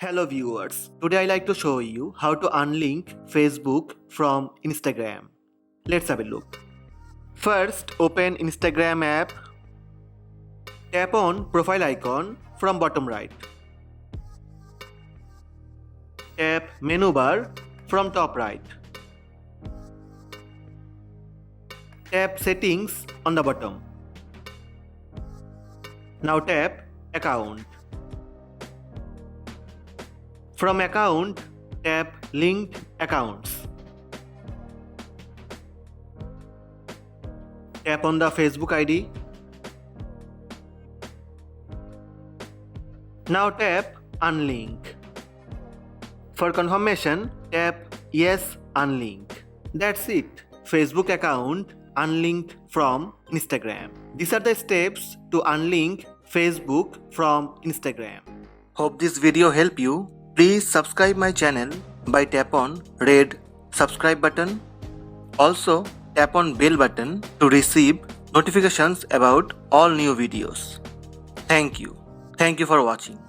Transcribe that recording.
Hello viewers, today I like to show you how to unlink Facebook from Instagram. Let's have a look. First, open Instagram app. Tap on profile icon from bottom right. Tap menu bar from top right. Tap settings on the bottom. Now tap account. From account, tap linked accounts. Tap on the Facebook ID. Now tap unlink. For confirmation, tap yes unlink. That's it. Facebook account unlinked from Instagram. These are the steps to unlink Facebook from Instagram. Hope this video helped you. Please subscribe my channel by tap on red subscribe button. Also tap on bell button to receive notifications about all new videos. Thank you. Thank you for watching.